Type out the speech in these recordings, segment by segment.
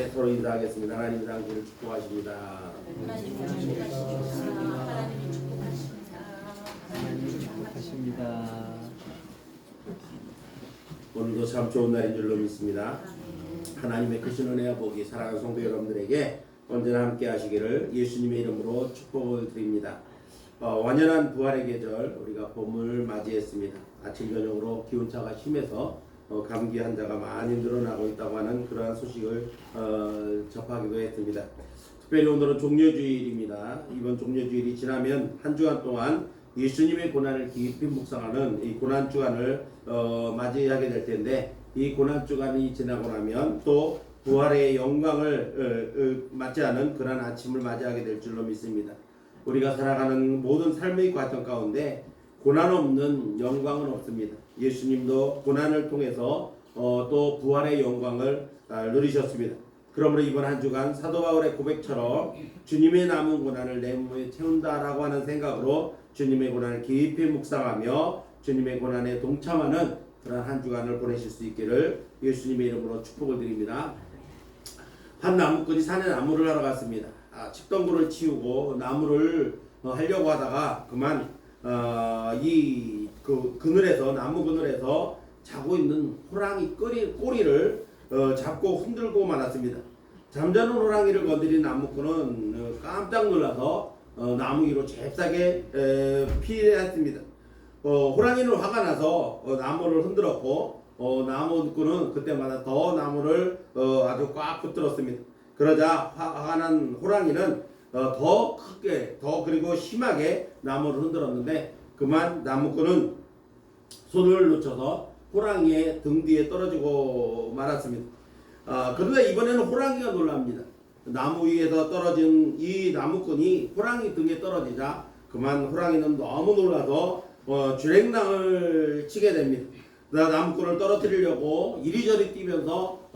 함께 서로 인사하겠습니다. 하나님 당신을 축복하십니다. 하나님 축복하십니다. 하나님 축복하십니다. 하나님 축복하십니다. 오늘도 참 좋은 날인 줄로 믿습니다. 하나님의 크신 은혜와 복이 사랑하는 성도 여러분들에게 언제나 함께 하시기를 예수님의 이름으로 축복을 드립니다. 완연한 부활의 계절 우리가 봄을 맞이했습니다. 아침 저녁으로 기온차가 심해서 감기 환자가 많이 늘어나고 있다고 하는 그러한 소식을 접하기도 했습니다. 특별히 오늘은 종려주일입니다. 이번 종려주일이 지나면 한 주간 동안 예수님의 고난을 깊이 묵상하는 이 고난주간을 맞이하게 될 텐데, 이 고난주간이 지나고 나면 또 부활의 영광을 맞이하는 그런 아침을 맞이하게 될 줄로 믿습니다. 우리가 살아가는 모든 삶의 과정 가운데 고난 없는 영광은 없습니다. 예수님도 고난을 통해서 또 부활의 영광을 누리셨습니다. 그러므로 이번 한 주간 사도 바울의 고백처럼 주님의 남은 고난을 내 몸에 채운다라고 하는 생각으로 주님의 고난을 깊이 묵상하며 주님의 고난에 동참하는 그런 한 주간을 보내실 수 있기를 예수님의 이름으로 축복을 드립니다. 한 나무꾼이 산에 나무를 하러 갔습니다. 칡덩굴을 치우고 나무를 하려고 하다가 그만 그늘에서 나무 그늘에서 자고 있는 호랑이 꼬리를 잡고 흔들고 말았습니다. 잠자는 호랑이를 건드린 나무꾼은 깜짝 놀라서 나무 위로 잽싸게 피했습니다. 호랑이는 화가 나서 나무를 흔들었고 나무꾼은 그때마다 더 나무를 아주 꽉 붙들었습니다. 그러자 화가 난 호랑이는 더 크게 그리고 심하게 나무를 흔들었는데 그만 나무꾼은 손을 놓쳐서 호랑이의 등 뒤에 떨어지고 말았습니다. 그러나 이번에는 호랑이가 놀랍니다. 나무 위에서 떨어진 이 나무꾼이 호랑이 등에 떨어지자 그만 호랑이는 너무 놀라서 주랭랑을 치게 됩니다. 나무꾼을 떨어뜨리려고 이리저리 뛰면서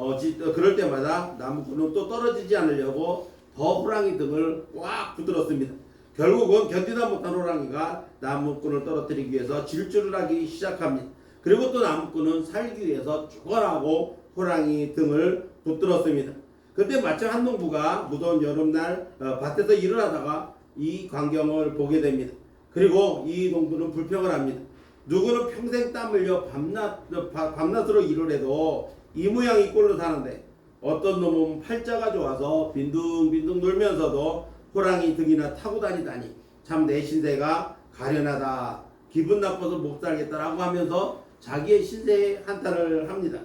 그럴 때마다 나무꾼은 또 떨어지지 않으려고 더 호랑이 등을 꽉 붙들었습니다. 결국은 견디다 못한 호랑이가 나무꾼을 떨어뜨리기 위해서 질주를 하기 시작합니다. 그리고 또 나무꾼은 살기 위해서 죽어라고 호랑이 등을 붙들었습니다. 그때 마침 한 농부가 무더운 여름날 밭에서 일을 하다가 이 광경을 보게 됩니다. 그리고 이 농부는 불평을 합니다. 누구는 평생 땀 흘려 밤낮으로 일을 해도 이 모양이 꼴로 사는데 어떤 놈은 팔자가 좋아서 빈둥빈둥 놀면서도 호랑이 등이나 타고 다니다니 참 내 신세가 가련하다, 기분 나빠서 못 살겠다라고 하면서 자기의 신세에 한탄을 합니다.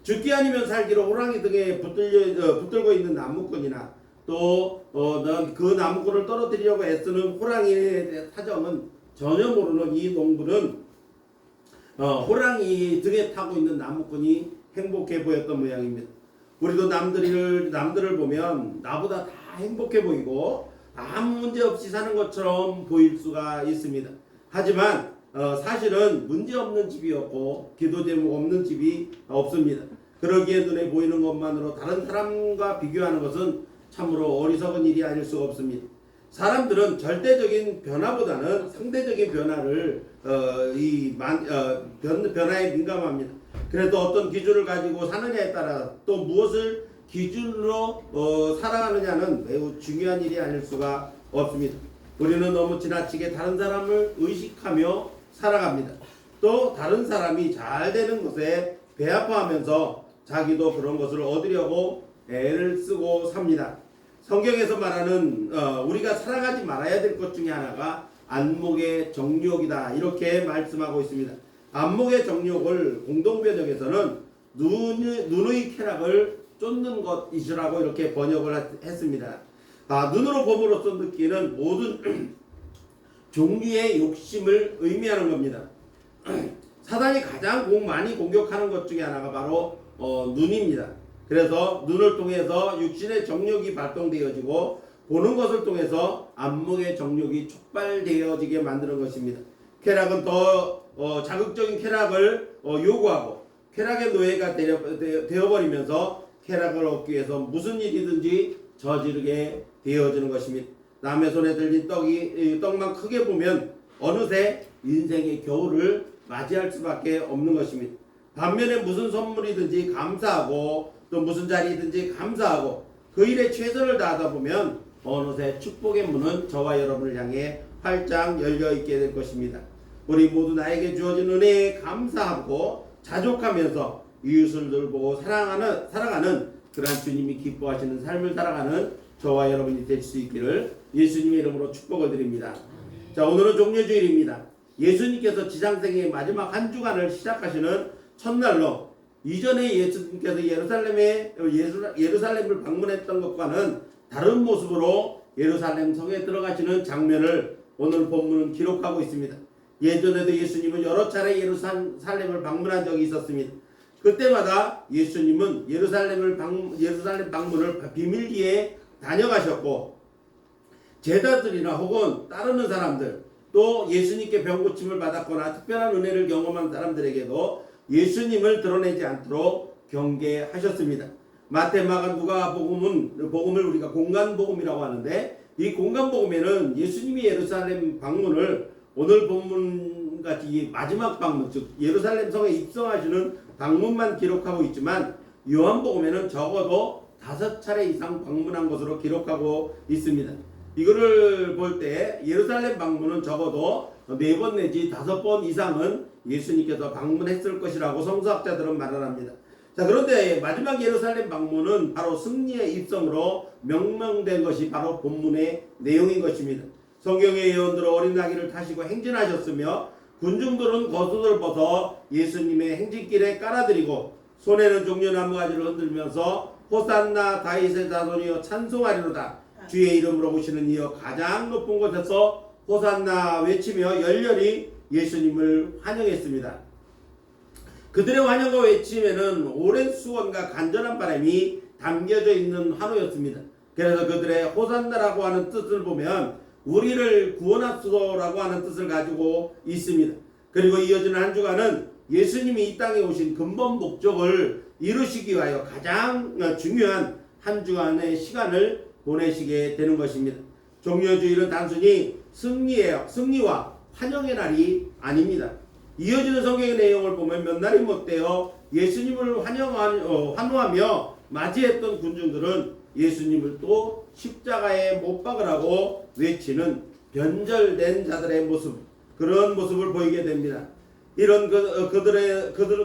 죽기 아니면 살기로 호랑이 등에 붙들고 있는 나무꾼이나 또 그 나무꾼을 떨어뜨리려고 애쓰는 호랑이의 사정은 전혀 모르는 이 농부는 호랑이 등에 타고 있는 나무꾼이 행복해 보였던 모양입니다. 우리도 남들을 보면 나보다 다 행복해 보이고 아무 문제 없이 사는 것처럼 보일 수가 있습니다. 하지만 사실은 문제 없는 집이 없고 기도 제목 없는 집이 없습니다. 그러기에 눈에 보이는 것만으로 다른 사람과 비교하는 것은 참으로 어리석은 일이 아닐 수가 없습니다. 사람들은 절대적인 변화보다는 상대적인 변화를 변화에 민감합니다. 그래도 어떤 기준을 가지고 사느냐에 따라 또 무엇을 기준으로 살아가느냐는 매우 중요한 일이 아닐 수가 없습니다. 우리는 너무 지나치게 다른 사람을 의식하며 살아갑니다. 또 다른 사람이 잘 되는 것에 배아파하면서 자기도 그런 것을 얻으려고 애를 쓰고 삽니다. 성경에서 말하는 우리가 살아가지 말아야 될 것 중에 하나가 안목의 정욕이다, 이렇게 말씀하고 있습니다. 안목의 정욕을 공동번역에서는 눈의 쾌락을 쫓는 것이라고 이렇게 번역을 했습니다. 눈으로 봄으로써 느끼는 모든 종류의 욕심을 의미하는 겁니다. 사단이 가장 많이 공격하는 것 중에 하나가 바로 눈입니다. 그래서 눈을 통해서 육신의 정욕이 발동되어지고 보는 것을 통해서 안목의 정욕이 촉발되어지게 만드는 것입니다. 쾌락은 더 자극적인 쾌락을 요구하고 쾌락의 노예가 되어버리면서 쾌락을 얻기 위해서 무슨 일이든지 저지르게 되어지는 것입니다. 남의 손에 들린 떡만 크게 보면 어느새 인생의 겨울을 맞이할 수밖에 없는 것입니다. 반면에 무슨 선물이든지 감사하고 또 무슨 자리든지 감사하고 그 일에 최선을 다하다 보면 어느새 축복의 문은 저와 여러분을 향해 활짝 열려 있게 될 것입니다. 우리 모두 나에게 주어진 은혜에 감사하고 자족하면서 이웃을 돌보고 살아가는 그러한 주님이 기뻐하시는 삶을 살아가는 저와 여러분이 될 수 있기를 예수님의 이름으로 축복을 드립니다. 자, 오늘은 종려주일입니다. 예수님께서 지상생의 마지막 한 주간을 시작하시는 첫날로 이전에 예수님께서 예루살렘을 방문했던 것과는 다른 모습으로 예루살렘 성에 들어가시는 장면을 오늘 본문은 기록하고 있습니다. 예전에도 예수님은 여러 차례 예루살렘을 방문한 적이 있었습니다. 그때마다 예수님은 예루살렘 방문을 비밀리에 다녀가셨고 제자들이나 혹은 따르는 사람들 또 예수님께 병고침을 받았거나 특별한 은혜를 경험한 사람들에게도 예수님을 드러내지 않도록 경계하셨습니다. 마태, 마가, 누가 복음을 우리가 공간복음이라고 하는데 이 공간복음에는 예수님이 예루살렘 방문을 오늘 본문같이 마지막 방문 즉 예루살렘 성에 입성하시는 방문만 기록하고 있지만 요한복음에는 적어도 5차례 이상 방문한 것으로 기록하고 있습니다. 이거를 볼 때 예루살렘 방문은 적어도 4번 내지 5번 이상은 예수님께서 방문했을 것이라고 성서학자들은 말을 합니다. 자, 그런데 마지막 예루살렘 방문은 바로 승리의 입성으로 명명된 것이 바로 본문의 내용인 것입니다. 성경의 예언대로 어린 아기를 타시고 행진하셨으며 군중들은 겉옷을 벗어 예수님의 행진길에 깔아드리고 손에는 종려나무 가지를 흔들면서 호산나 다윗의 자손이여 찬송하리로다 주의 이름으로 오시는 이여 가장 높은 곳에서 호산나 외치며 열렬히 예수님을 환영했습니다. 그들의 환영과 외침에는 오랜 수원과 간절한 바람이 담겨져 있는 환호였습니다. 그래서 그들의 호산나라고 하는 뜻을 보면 우리를 구원하소서라고 하는 뜻을 가지고 있습니다. 그리고 이어지는 한 주간은 예수님이 이 땅에 오신 근본 목적을 이루시기 위하여 가장 중요한 한 주간의 시간을 보내시게 되는 것입니다. 종려주일은 단순히 승리와 환영의 날이 아닙니다. 이어지는 성경의 내용을 보면 몇 날이 못되어 예수님을 환호하며 맞이했던 군중들은 예수님을 또 십자가에 못 박으라고 외치는 변절된 자들의 모습, 그런 모습을 보이게 됩니다. 이런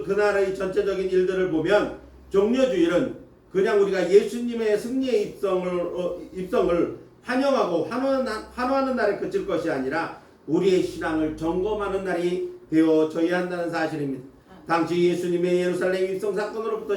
그날의 전체적인 일들을 보면 종려주일은 그냥 우리가 예수님의 승리의 입성을 환영하고 환호하는 날에 그칠 것이 아니라 우리의 신앙을 점검하는 날이 되어져야 한다는 사실입니다. 당시 예수님의 예루살렘 입성 사건으로부터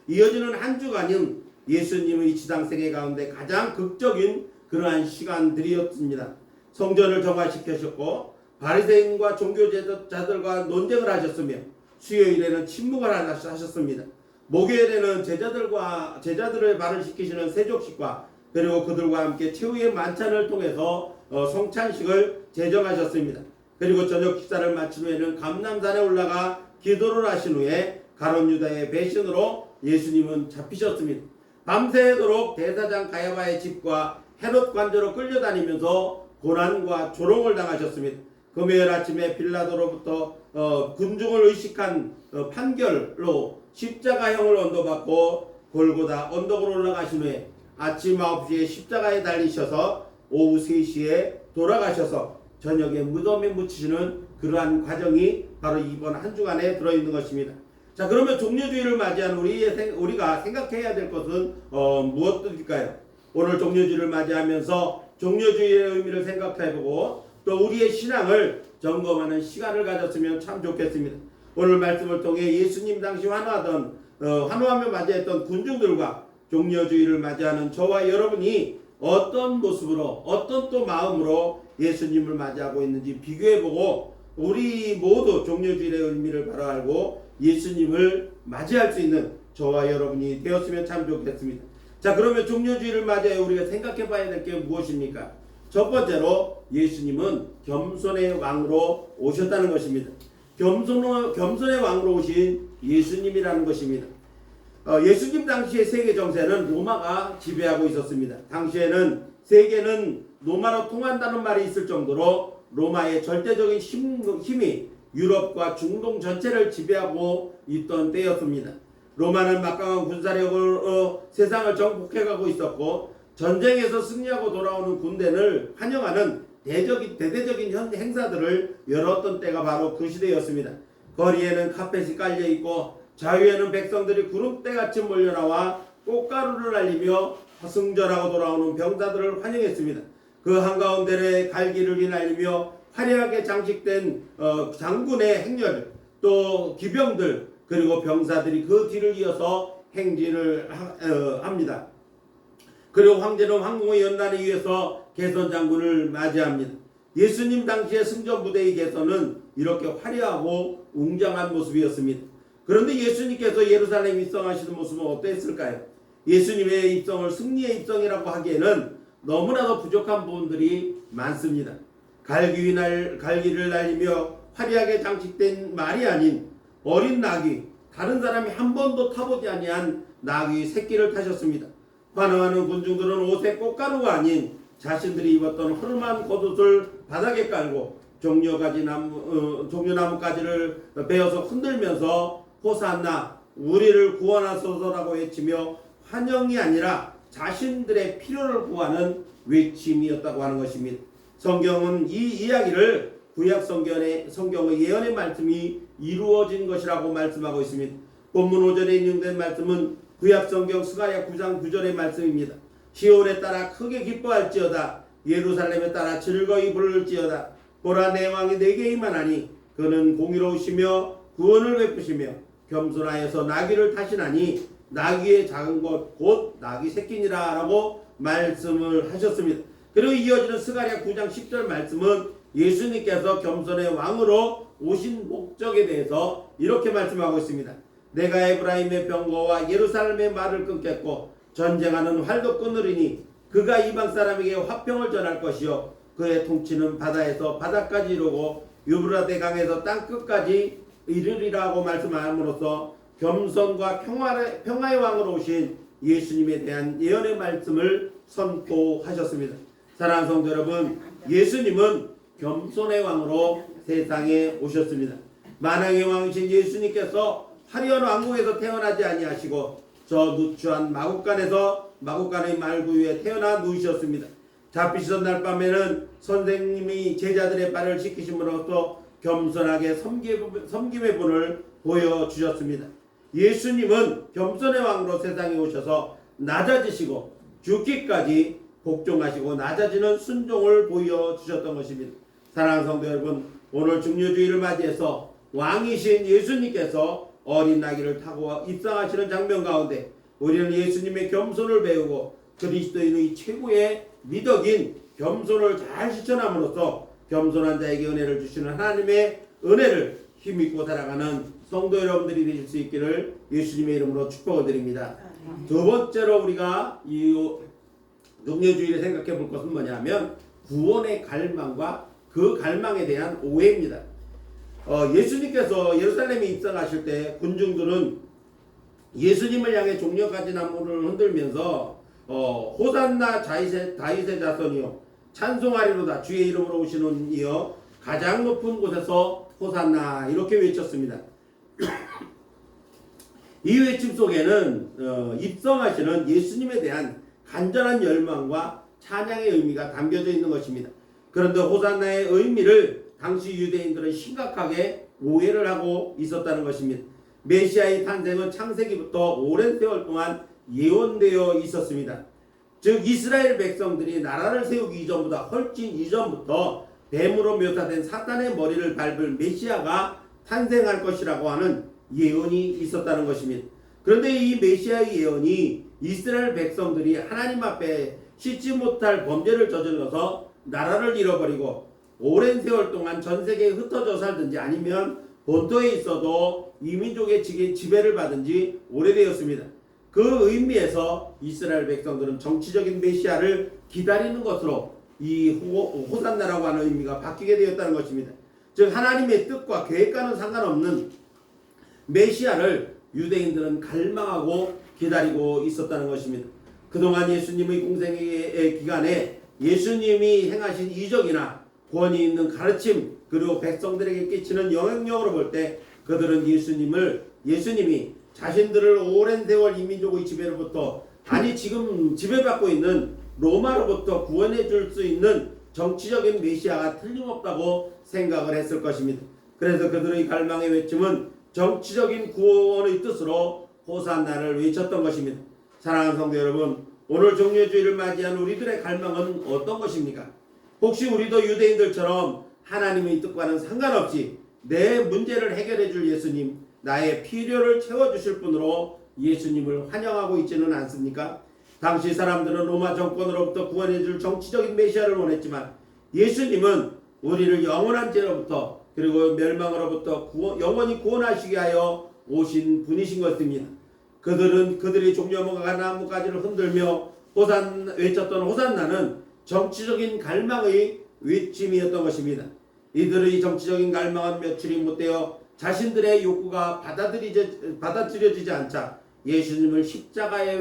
이어지는 한 주간은 예수님의 지상생애 가운데 가장 극적인 그러한 시간들이었습니다. 성전을 정화시키셨고 바리새인과 종교제자들과 논쟁을 하셨으며 수요일에는 침묵을 하셨습니다. 목요일에는 제자들의 발을 씻기시는 세족식과 그리고 그들과 함께 최후의 만찬을 통해서 성찬식을 제정하셨습니다. 그리고 저녁 식사를 마친 후에는 감람산에 올라가 기도를 하신 후에 가룟 유다의 배신으로 예수님은 잡히셨습니다. 밤새도록 대사장 가야바의 집과 헤롯 관저로 끌려다니면서 고난과 조롱을 당하셨습니다. 금요일 아침에 빌라도로부터 군중을 의식한 판결로 십자가형을 언도받고 골고다 언덕으로 올라가신 후에 아침 9시에 십자가에 달리셔서 오후 3시에 돌아가셔서 저녁에 무덤에 묻히시는 그러한 과정이 바로 이번 한 주간에 들어있는 것입니다. 자, 그러면 종려주일을 맞이한 우리가 생각해야 될 것은 무엇일까요? 오늘 종려주일을 맞이하면서 종려주일의 의미를 생각해보고 또 우리의 신앙을 점검하는 시간을 가졌으면 참 좋겠습니다. 오늘 말씀을 통해 예수님 당시 환호하며 맞이했던 군중들과 종려주일을 맞이하는 저와 여러분이 어떤 모습으로 어떤 또 마음으로 예수님을 맞이하고 있는지 비교해보고 우리 모두 종려주일의 의미를 바로 알고 예수님을 맞이할 수 있는 저와 여러분이 되었으면 참 좋겠습니다. 자, 그러면 종려주일을 맞이하여 우리가 생각해 봐야 될 게 무엇입니까? 첫 번째로 예수님은 겸손의 왕으로 오셨다는 것입니다. 겸손의 왕으로 오신 예수님이라는 것입니다. 예수님 당시의 세계 정세는 로마가 지배하고 있었습니다. 당시에는 세계는 로마로 통한다는 말이 있을 정도로 로마의 절대적인 힘이 유럽과 중동 전체를 지배하고 있던 때였습니다. 로마는 막강한 군사력으로 세상을 정복해가고 있었고 전쟁에서 승리하고 돌아오는 군대를 환영하는 대대적인 행사들을 열었던 때가 바로 그 시대였습니다. 거리에는 카펫이 깔려있고 자유에는 백성들이 구름대같이 몰려나와 꽃가루를 날리며 승전하고 돌아오는 병사들을 환영했습니다. 그 한가운데에 갈기를 휘날리며 화려하게 장식된 장군의 행렬, 또 기병들, 그리고 병사들이 그 뒤를 이어서 행진을 합니다. 그리고 황제는 황궁의 연단에 의해서 개선 장군을 맞이합니다. 예수님 당시의 승전 부대의 개선은 이렇게 화려하고 웅장한 모습이었습니다. 그런데 예수님께서 예루살렘 입성하시는 모습은 어땠을까요? 예수님의 입성을 승리의 입성이라고 하기에는 너무나도 부족한 부분들이 많습니다. 갈기를 날리며 화려하게 장식된 말이 아닌 어린 나귀, 다른 사람이 한 번도 타보지 아니한 나귀 새끼를 타셨습니다. 환호하는 군중들은 옷에 꽃가루가 아닌 자신들이 입었던 허름한 겉옷을 바닥에 깔고 종려나무가지를 베어서 흔들면서 호산나 우리를 구원하소서라고 외치며 환영이 아니라 자신들의 필요를 구하는 외침이었다고 하는 것입니다. 성경은 이 이야기를 구약 성경의 예언의 말씀이 이루어진 것이라고 말씀하고 있습니다. 본문 5절에 인용된 말씀은 구약 성경 스가랴 9장 9절의 말씀입니다. 시온에 따라 크게 기뻐할지어다. 예루살렘에 따라 즐거이 부를지어다. 보라, 내 왕이 내게 임하나니 그는 공의로우시며 구원을 베푸시며 겸손하여서 나귀를 타시나니 나귀의 작은 것 곧 나귀 새끼니라 라고 말씀을 하셨습니다. 그리고 이어지는 스가랴 9장 10절 말씀은 예수님께서 겸손의 왕으로 오신 목적에 대해서 이렇게 말씀하고 있습니다. 내가 에브라임의 병거와 예루살렘의 말을 끊겠고 전쟁하는 활도 끊으리니 그가 이방 사람에게 화평을 전할 것이요 그의 통치는 바다에서 바다까지 이르고 유브라데 강에서 땅 끝까지 이르리라고 말씀함으로써 겸손과 평화의 왕으로 오신 예수님에 대한 예언의 말씀을 선포하셨습니다. 사랑하는 성도 여러분, 예수님은 겸손의 왕으로 세상에 오셨습니다. 만왕의 왕이신 예수님께서 화려한 왕궁에서 태어나지 아니하시고 저 누추한 마구간의 말구 위에 태어나 누우셨습니다. 잡히시던 날 밤에는 선생님이 제자들의 발을 씻기심으로써 겸손하게 섬김의 분을 보여주셨습니다. 예수님은 겸손의 왕으로 세상에 오셔서 낮아지시고 죽기까지 복종하시고 낮아지는 순종을 보여주셨던 것입니다. 사랑하는 성도 여러분, 오늘 중요주의를 맞이해서 왕이신 예수님께서 어린 나귀를 타고 입상하시는 장면 가운데 우리는 예수님의 겸손을 배우고 그리스도인의 최고의 미덕인 겸손을 잘 실천함으로써 겸손한 자에게 은혜를 주시는 하나님의 은혜를 힘입고 살아가는 성도 여러분들이 되실 수 있기를 예수님의 이름으로 축복을 드립니다. 두 번째로 우리가 이 종려주의를 생각해 볼 것은 뭐냐면 구원의 갈망과 그 갈망에 대한 오해입니다. 예수님께서 예루살렘에 입성하실 때 군중들은 예수님을 향해 종려가지 나무를 흔들면서 호산나 다윗의 자손이요 찬송하리로다 주의 이름으로 오시는 이여 가장 높은 곳에서 호산나 이렇게 외쳤습니다. 이 외침 속에는 입성하시는 예수님에 대한 간절한 열망과 찬양의 의미가 담겨져 있는 것입니다. 그런데 호산나의 의미를 당시 유대인들은 심각하게 오해를 하고 있었다는 것입니다. 메시아의 탄생은 창세기부터 오랜 세월 동안 예언되어 있었습니다. 즉 이스라엘 백성들이 나라를 세우기 이전보다 훨씬 이전부터 뱀으로 묘사된 사탄의 머리를 밟을 메시아가 탄생할 것이라고 하는 예언이 있었다는 것입니다. 그런데 이 메시아의 예언이 이스라엘 백성들이 하나님 앞에 씻지 못할 범죄를 저질러서 나라를 잃어버리고 오랜 세월 동안 전 세계에 흩어져 살든지 아니면 본토에 있어도 이민족의 지배를 받은 지 오래되었습니다. 그 의미에서 이스라엘 백성들은 정치적인 메시아를 기다리는 것으로 이 호산나라고 하는 의미가 바뀌게 되었다는 것입니다. 즉 하나님의 뜻과 계획과는 상관없는 메시아를 유대인들은 갈망하고 기다리고 있었다는 것입니다. 그동안 예수님의 공생의 기간에 예수님이 행하신 이적이나 권위 있는 가르침 그리고 백성들에게 끼치는 영향력으로 볼 때 그들은 예수님이 자신들을 오랜 세월 이민족의 지배로부터 아니 지금 지배받고 있는 로마로부터 구원해 줄 수 있는 정치적인 메시아가 틀림없다고 생각을 했을 것입니다. 그래서 그들의 갈망의 외침은 정치적인 구원의 뜻으로 호산나를 외쳤던 것입니다. 사랑하는 성도 여러분, 오늘 종려주의를 맞이한 우리들의 갈망은 어떤 것입니까? 혹시 우리도 유대인들처럼 하나님의 뜻과는 상관없이 내 문제를 해결해 줄 예수님, 나의 필요를 채워주실 분으로 예수님을 환영하고 있지는 않습니까? 당시 사람들은 로마 정권으로부터 구원해 줄 정치적인 메시아를 원했지만 예수님은 우리를 영원한 죄로부터 그리고 멸망으로부터 영원히 구원하시게 하여 오신 분이신 것입니다. 그들은 그들이 종려목과 나뭇가지를 흔들며 외쳤던 호산나는 정치적인 갈망의 외침이었던 것입니다. 이들의 정치적인 갈망은 며칠이 못되어 자신들의 욕구가 받아들여지지 않자 예수님을 십자가에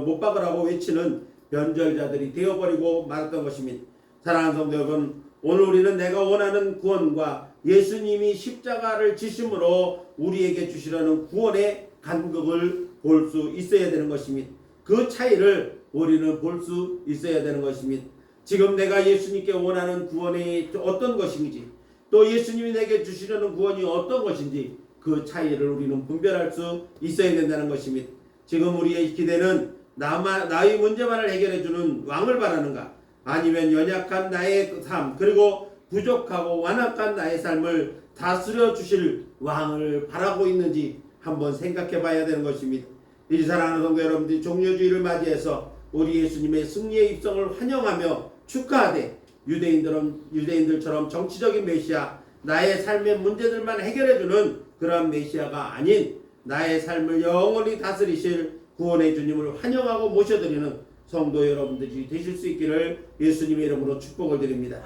못 박으라고 외치는 변절자들이 되어버리고 말았던 것입니다. 사랑하는 성도 여러분, 오늘 우리는 내가 원하는 구원과 예수님이 십자가를 지심으로 우리에게 주시려는 구원의 간극을 볼 수 있어야 되는 것입니다. 그 차이를 우리는 볼 수 있어야 되는 것입니다. 지금 내가 예수님께 원하는 구원이 어떤 것인지 또 예수님이 내게 주시려는 구원이 어떤 것인지 그 차이를 우리는 분별할 수 있어야 된다는 것입니다. 지금 우리의 기대는 나의 문제만을 해결해주는 왕을 바라는가, 아니면 연약한 나의 삶 그리고 부족하고 완악한 나의 삶을 다스려 주실 왕을 바라고 있는지 한번 생각해 봐야 되는 것입니다. 이 사랑하는 성도 여러분들이 종려주의를 맞이해서 우리 예수님의 승리의 입성을 환영하며 축하하되 유대인들처럼 정치적인 메시아, 나의 삶의 문제들만 해결해주는 그런 메시아가 아닌 나의 삶을 영원히 다스리실 구원의 주님을 환영하고 모셔드리는 성도 여러분들이 되실 수 있기를 예수님의 이름으로 축복을 드립니다.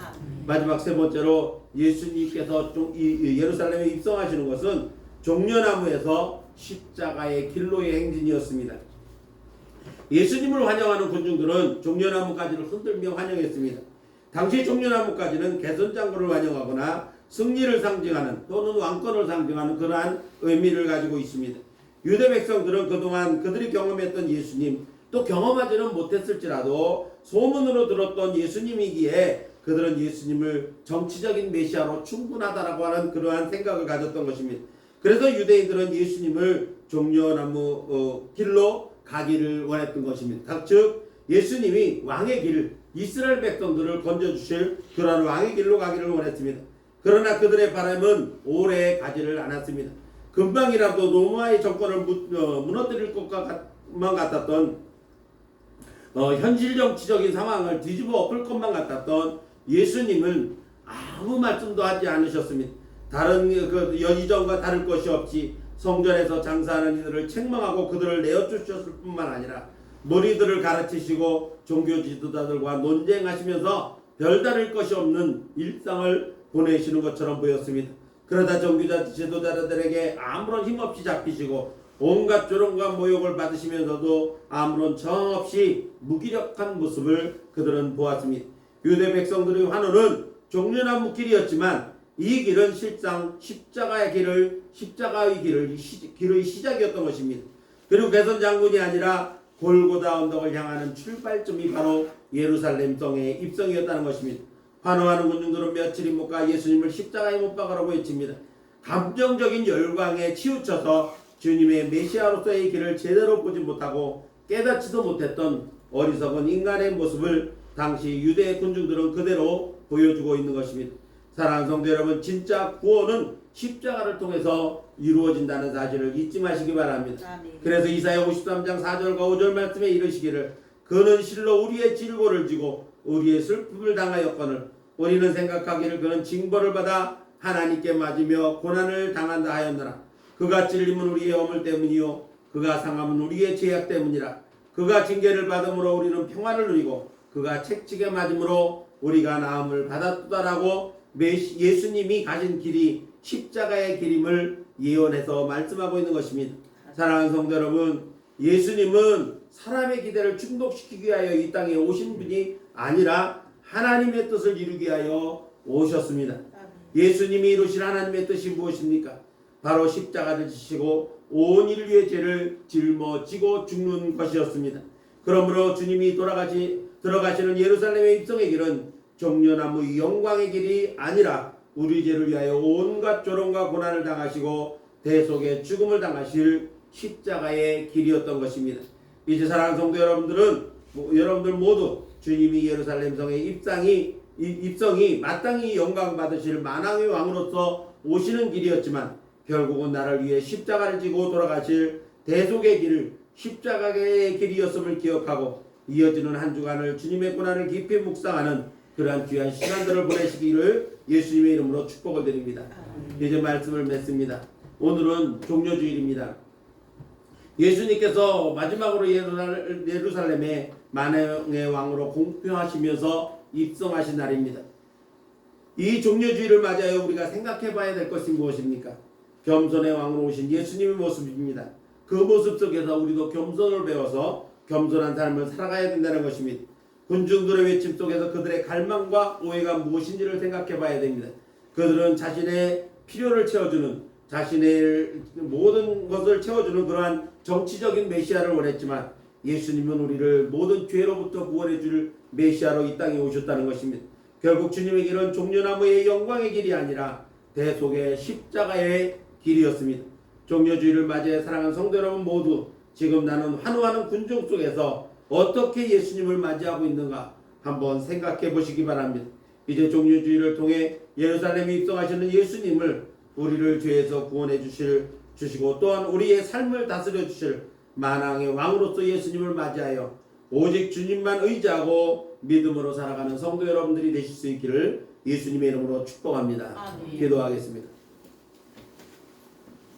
마지막 세 번째로 예수님께서 예루살렘에 입성하시는 것은 종려나무에서 십자가의 길로의 행진이었습니다. 예수님을 환영하는 군중들은 종려나무가지를 흔들며 환영했습니다. 당시 종려나무가지는 개선장군을 환영하거나 승리를 상징하는 또는 왕권을 상징하는 그러한 의미를 가지고 있습니다. 유대 백성들은 그동안 그들이 경험했던 예수님, 또 경험하지는 못했을지라도 소문으로 들었던 예수님이기에 그들은 예수님을 정치적인 메시아로 충분하다라고 하는 그러한 생각을 가졌던 것입니다. 그래서 유대인들은 예수님을 종려나무 길로 가기를 원했던 것입니다. 즉 예수님이 왕의 길, 이스라엘 백성들을 건져주실 그러한 왕의 길로 가기를 원했습니다. 그러나 그들의 바람은 오래 가지를 않았습니다. 금방이라도 로마의 정권을 무너뜨릴 것만 같았던 현실 정치적인 상황을 뒤집어 엎을 것만 같았던 예수님은 아무 말씀도 하지 않으셨습니다. 다른 이전과 다를 것이 없이 성전에서 장사하는 이들을 책망하고 그들을 내어주셨을 뿐만 아니라 무리들을 가르치시고 종교 지도자들과 논쟁하시면서 별다를 것이 없는 일상을 보내시는 것처럼 보였습니다. 그러다 종교 지도자들에게 아무런 힘없이 잡히시고 온갖 조롱과 모욕을 받으시면서도 아무런 정없이 무기력한 모습을 그들은 보았습니다. 유대 백성들의 환호는 종려나무 길이었지만 이 길은 실상 십자가의 길의 시작이었던 것입니다. 그리고 개선 장군이 아니라 골고다 언덕을 향하는 출발점이 바로 예루살렘 성의 입성이었다는 것입니다. 환호하는 군중들은 며칠이 못 가 예수님을 십자가에 못 박으라고 외칩니다. 감정적인 열광에 치우쳐서 주님의 메시아로서의 길을 제대로 보지 못하고 깨닫지도 못했던 어리석은 인간의 모습을 당시 유대 군중들은 그대로 보여주고 있는 것입니다. 사랑하는 성도 여러분, 진짜 구원은 십자가를 통해서 이루어진다는 사실을 잊지 마시기 바랍니다. 그래서 이사야 53장 4절과 5절 말씀에 이르시기를 그는 실로 우리의 질고를 지고 우리의 슬픔을 당하였거늘 우리는 생각하기를 그는 징벌을 받아 하나님께 맞으며 고난을 당한다 하였노라. 그가 찔림은 우리의 허물 때문이요 그가 상함은 우리의 죄악 때문이라. 그가 징계를 받음으로 우리는 평안을 누리고 그가 채찍에 맞음으로 우리가 나음을 받았다라고 예수님이 가신 길이 십자가의 길임을 예언해서 말씀하고 있는 것입니다. 사랑하는 성도 여러분, 예수님은 사람의 기대를 충족시키기 위하여 이 땅에 오신 분이 아니라 하나님의 뜻을 이루기 위하여 오셨습니다. 예수님이 이루신 하나님의 뜻이 무엇입니까? 바로 십자가를 지시고 온 인류의 죄를 짊어지고 죽는 것이었습니다. 그러므로 주님이 들어가시는 예루살렘에 입성의 길은 종려나무 영광의 길이 아니라 우리 죄를 위하여 온갖 조롱과 고난을 당하시고 대속의 죽음을 당하실 십자가의 길이었던 것입니다. 이제 사랑하는 성도 여러분들 모두 주님이 예루살렘 성의 입성이 마땅히 영광 받으실 만왕의 왕으로서 오시는 길이었지만 결국은 나를 위해 십자가를 지고 돌아가실 대속의 길을 십자가의 길이었음을 기억하고 이어지는 한 주간을 주님의 고난을 깊이 묵상하는 그러한 귀한 시간들을 보내시기를 예수님의 이름으로 축복을 드립니다. 이제 말씀을 맺습니다. 오늘은 종려주일입니다. 예수님께서 마지막으로 예루살렘에 만왕의 왕으로 공표하시면서 입성하신 날입니다. 이 종려주일을 맞이하여 우리가 생각해 봐야 될 것이 무엇입니까? 겸손의 왕으로 오신 예수님의 모습입니다. 그 모습 속에서 우리도 겸손을 배워서 겸손한 삶을 살아가야 된다는 것입니다. 군중들의 외침 속에서 그들의 갈망과 오해가 무엇인지를 생각해 봐야 됩니다. 그들은 자신의 필요를 채워주는, 자신의 모든 것을 채워주는 그러한 정치적인 메시아를 원했지만 예수님은 우리를 모든 죄로부터 구원해 줄 메시아로 이 땅에 오셨다는 것입니다. 결국 주님의 길은 종려나무의 영광의 길이 아니라 대속의 십자가의 길이었습니다. 종려주의를 맞이해 사랑하는 성도 여러분 모두 지금 나는 환호하는 군중 속에서 어떻게 예수님을 맞이하고 있는가 한번 생각해 보시기 바랍니다. 이제 종려주의를 통해 예루살렘에 입성하시는 예수님을 우리를 죄에서 구원해 주시고 또한 우리의 삶을 다스려 주실 만왕의 왕으로서 예수님을 맞이하여 오직 주님만 의지하고 믿음으로 살아가는 성도 여러분들이 되실 수 있기를 예수님의 이름으로 축복합니다. 아멘. 기도하겠습니다.